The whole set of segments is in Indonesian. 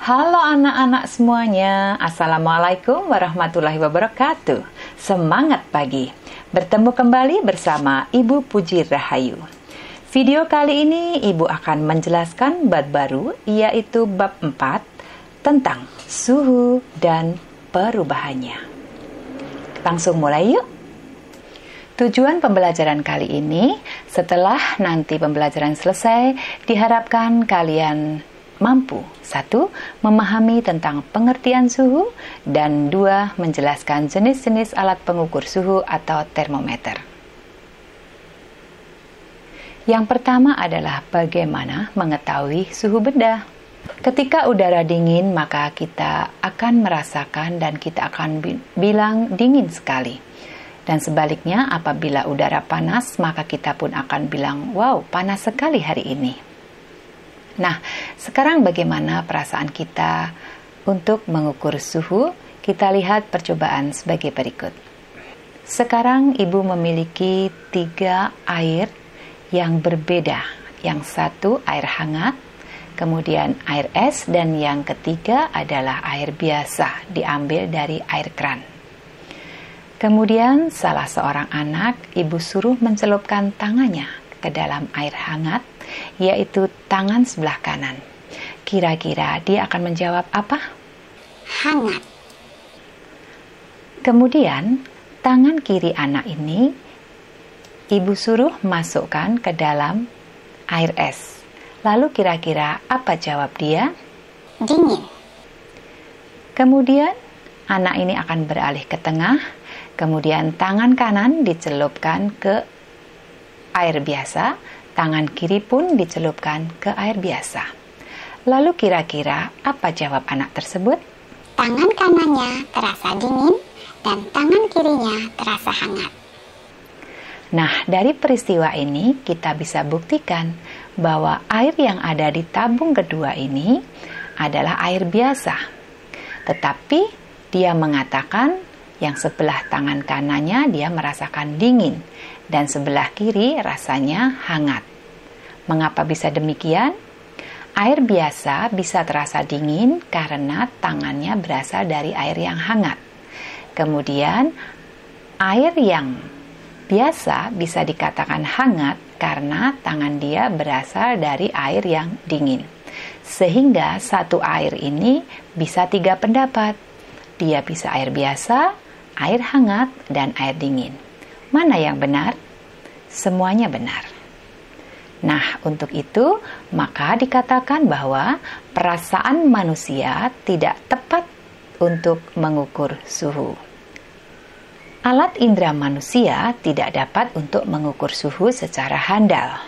Halo anak-anak semuanya, Assalamualaikum warahmatullahi wabarakatuh. Semangat pagi, bertemu kembali bersama Ibu Puji Rahayu. Video kali ini Ibu akan menjelaskan bab baru, yaitu bab 4 tentang suhu dan perubahannya. Langsung mulai yuk. Tujuan pembelajaran kali ini, setelah nanti pembelajaran selesai, diharapkan kalian mampu 1. Memahami tentang pengertian suhu, dan 2. Menjelaskan jenis-jenis alat pengukur suhu atau termometer. Yang pertama adalah bagaimana mengetahui suhu benda. Ketika udara dingin, maka kita akan merasakan dan kita akan bilang dingin sekali. Dan sebaliknya, apabila udara panas, maka kita pun akan bilang, wow, panas sekali hari ini. Nah, sekarang bagaimana perasaan kita untuk mengukur suhu? Kita lihat percobaan sebagai berikut. Sekarang Ibu memiliki 3 air yang berbeda. Yang satu air hangat, kemudian air es, dan yang ketiga adalah air biasa, diambil dari air keran. Kemudian salah seorang anak Ibu suruh mencelupkan tangannya ke dalam air hangat, yaitu tangan sebelah kanan. Kira-kira dia akan menjawab apa? Hangat. Kemudian tangan kiri anak ini Ibu suruh masukkan ke dalam air es. Lalu kira-kira apa jawab dia? Dingin. Kemudian anak ini akan beralih ke tengah. Kemudian tangan kanan dicelupkan ke air biasa, tangan kiri pun dicelupkan ke air biasa. Lalu kira-kira apa jawab anak tersebut? Tangan kanannya terasa dingin dan tangan kirinya terasa hangat. Nah, dari peristiwa ini kita bisa buktikan bahwa air yang ada di tabung kedua ini adalah air biasa. Tetapi dia mengatakan yang sebelah tangan kanannya dia merasakan dingin dan sebelah kiri rasanya hangat. Mengapa bisa demikian? Air biasa bisa terasa dingin karena tangannya berasal dari air yang hangat. Kemudian air yang biasa bisa dikatakan hangat karena tangan dia berasal dari air yang dingin. Sehingga satu air ini bisa 3 pendapat. Dia bisa air biasa, air hangat, dan air dingin. Mana yang benar? Semuanya benar. Nah, untuk itu, maka dikatakan bahwa perasaan manusia tidak tepat untuk mengukur suhu. Alat indera manusia tidak dapat untuk mengukur suhu secara handal.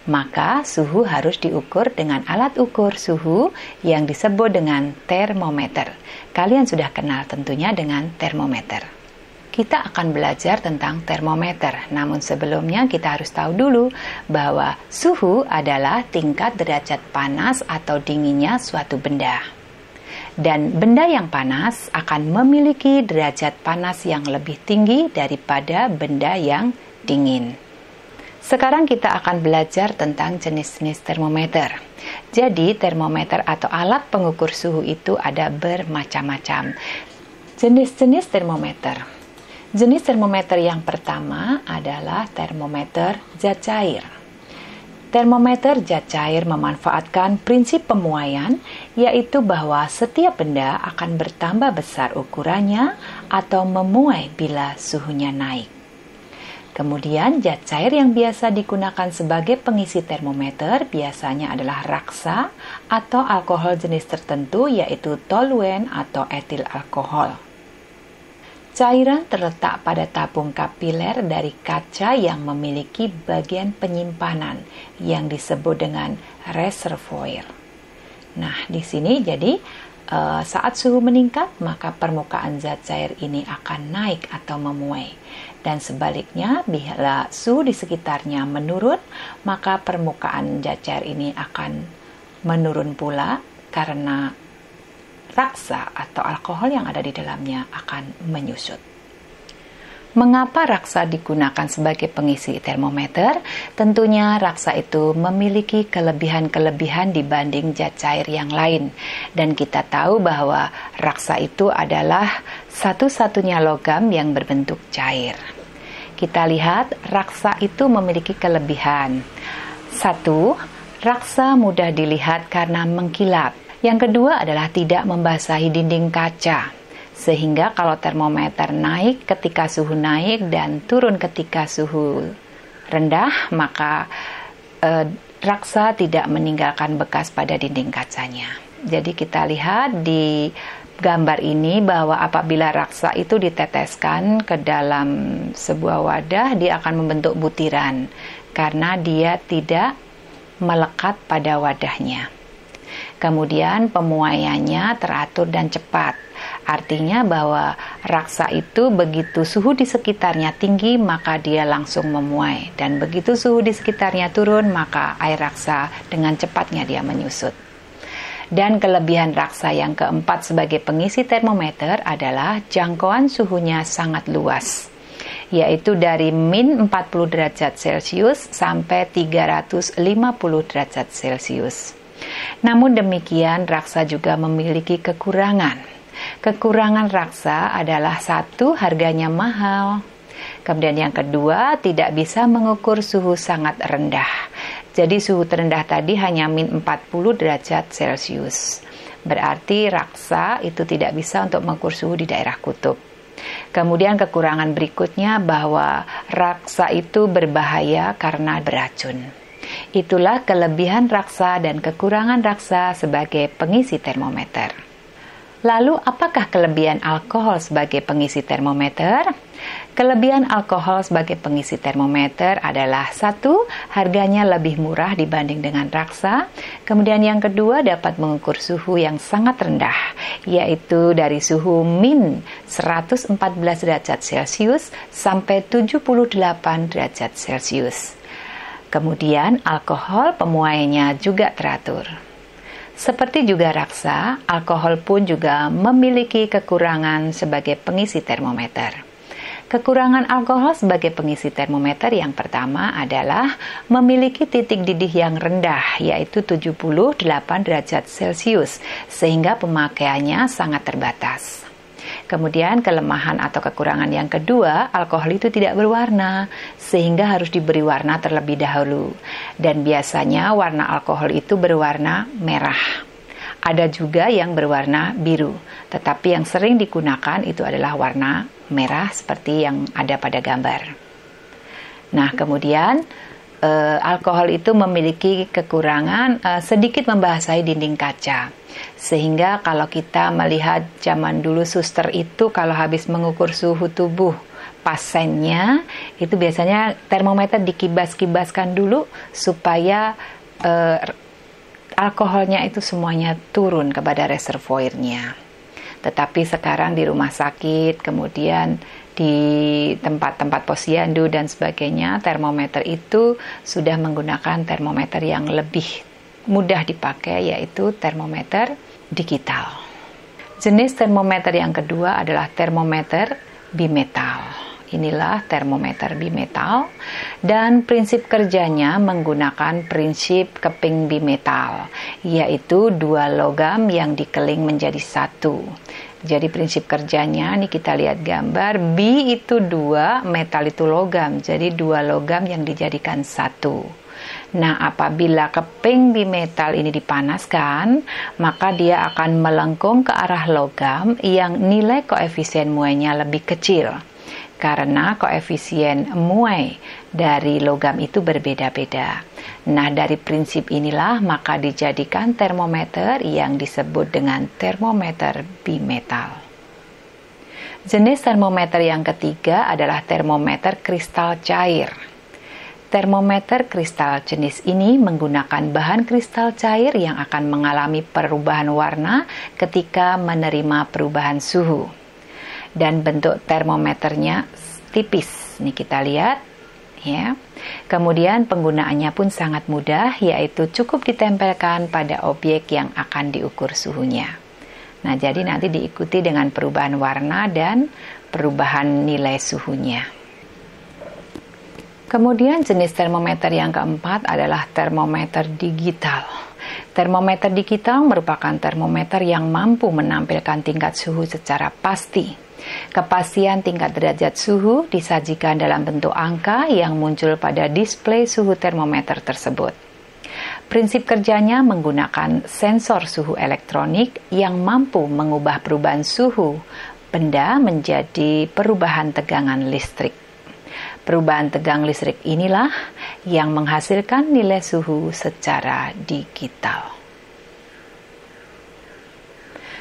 Maka suhu harus diukur dengan alat ukur suhu yang disebut dengan termometer. Kalian sudah kenal tentunya dengan termometer. Kita akan belajar tentang termometer, namun sebelumnya kita harus tahu dulu bahwa suhu adalah tingkat derajat panas atau dinginnya suatu benda. Dan benda yang panas akan memiliki derajat panas yang lebih tinggi daripada benda yang dingin. Sekarang kita akan belajar tentang jenis-jenis termometer. Jadi termometer atau alat pengukur suhu itu ada bermacam-macam. Jenis-jenis termometer. Jenis termometer yang pertama adalah termometer zat cair. Termometer zat cair memanfaatkan prinsip pemuaian, yaitu bahwa setiap benda akan bertambah besar ukurannya atau memuai bila suhunya naik. Kemudian zat cair yang biasa digunakan sebagai pengisi termometer biasanya adalah raksa atau alkohol jenis tertentu, yaitu toluen atau etil alkohol. Cairan terletak pada tabung kapiler dari kaca yang memiliki bagian penyimpanan yang disebut dengan reservoir. Nah, di sini jadi saat suhu meningkat, maka permukaan zat cair ini akan naik atau memuai. Dan sebaliknya, bila suhu di sekitarnya menurun, maka permukaan zat cair ini akan menurun pula karena raksa atau alkohol yang ada di dalamnya akan menyusut. Mengapa raksa digunakan sebagai pengisi termometer? Tentunya raksa itu memiliki kelebihan-kelebihan dibanding zat cair yang lain. Dan kita tahu bahwa raksa itu adalah satu-satunya logam yang berbentuk cair. Kita lihat raksa itu memiliki kelebihan. 1. Raksa mudah dilihat karena mengkilap. Yang kedua adalah tidak membasahi dinding kaca. Sehingga kalau termometer naik ketika suhu naik dan turun ketika suhu rendah, maka raksa tidak meninggalkan bekas pada dinding kacanya. Jadi kita lihat di gambar ini bahwa apabila raksa itu diteteskan ke dalam sebuah wadah, dia akan membentuk butiran karena dia tidak melekat pada wadahnya. Kemudian pemuaiannya teratur dan cepat. Artinya bahwa raksa itu begitu suhu di sekitarnya tinggi, maka dia langsung memuai. Dan begitu suhu di sekitarnya turun, maka air raksa dengan cepatnya dia menyusut. Dan kelebihan raksa yang keempat sebagai pengisi termometer adalah jangkauan suhunya sangat luas, yaitu dari min 40 derajat Celcius sampai 350 derajat Celcius. Namun demikian, raksa juga memiliki kekurangan. Kekurangan raksa adalah 1, harganya mahal. Kemudian yang kedua, tidak bisa mengukur suhu sangat rendah. Jadi suhu terendah tadi hanya min 40 derajat Celcius. Berarti raksa itu tidak bisa untuk mengukur suhu di daerah kutub. Kemudian kekurangan berikutnya bahwa raksa itu berbahaya karena beracun. Itulah kelebihan raksa dan kekurangan raksa sebagai pengisi termometer. Lalu, apakah kelebihan alkohol sebagai pengisi termometer? Kelebihan alkohol sebagai pengisi termometer adalah 1, harganya lebih murah dibanding dengan raksa. Kemudian yang kedua, dapat mengukur suhu yang sangat rendah, yaitu dari suhu min 114 derajat Celcius sampai 78 derajat Celcius. Kemudian alkohol pemuaiannya juga teratur. Seperti juga raksa, alkohol pun juga memiliki kekurangan sebagai pengisi termometer. Kekurangan alkohol sebagai pengisi termometer yang pertama adalah memiliki titik didih yang rendah, yaitu 78 derajat Celcius, sehingga pemakaiannya sangat terbatas. Kemudian kelemahan atau kekurangan yang kedua, alkohol itu tidak berwarna, sehingga harus diberi warna terlebih dahulu. Dan biasanya warna alkohol itu berwarna merah. Ada juga yang berwarna biru, tetapi yang sering digunakan itu adalah warna merah seperti yang ada pada gambar. Nah, kemudian alkohol itu memiliki kekurangan sedikit membasahi dinding kaca. Sehingga kalau kita melihat zaman dulu suster itu kalau habis mengukur suhu tubuh pasiennya, itu biasanya termometer dikibas-kibaskan dulu supaya alkoholnya itu semuanya turun kepada reservoirnya. Tetapi sekarang di rumah sakit, kemudian di tempat-tempat posyandu dan sebagainya, termometer itu sudah menggunakan termometer yang lebih mudah dipakai, yaitu termometer digital. Jenis termometer yang kedua adalah termometer bimetal. Inilah termometer bimetal, dan prinsip kerjanya menggunakan prinsip keping bimetal, yaitu 2 logam yang dikeling menjadi 1. Jadi prinsip kerjanya, nih kita lihat gambar, bi itu 2, metal itu logam, jadi 2 logam yang dijadikan 1. Nah, apabila keping bimetal ini dipanaskan, maka dia akan melengkung ke arah logam yang nilai koefisien muainya lebih kecil. Karena koefisien muai dari logam itu berbeda-beda. Nah, dari prinsip inilah maka dijadikan termometer yang disebut dengan termometer bimetal. Jenis termometer yang ketiga adalah termometer kristal cair. Termometer kristal jenis ini menggunakan bahan kristal cair yang akan mengalami perubahan warna ketika menerima perubahan suhu. Dan bentuk termometernya tipis. Nih kita lihat, ya. Kemudian penggunaannya pun sangat mudah, yaitu cukup ditempelkan pada objek yang akan diukur suhunya. Nah, jadi nanti diikuti dengan perubahan warna dan perubahan nilai suhunya. Kemudian jenis termometer yang keempat adalah termometer digital. Termometer digital merupakan termometer yang mampu menampilkan tingkat suhu secara pasti. Kepastian tingkat derajat suhu disajikan dalam bentuk angka yang muncul pada display suhu termometer tersebut. Prinsip kerjanya menggunakan sensor suhu elektronik yang mampu mengubah perubahan suhu benda menjadi perubahan tegangan listrik. Perubahan tegangan listrik inilah yang menghasilkan nilai suhu secara digital.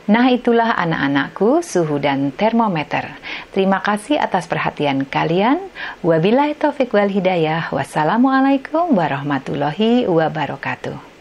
Nah, itulah anak-anakku suhu dan termometer. Terima kasih atas perhatian kalian. Wabillahi taufiq wal hidayah. Wassalamualaikum warahmatullahi wabarakatuh.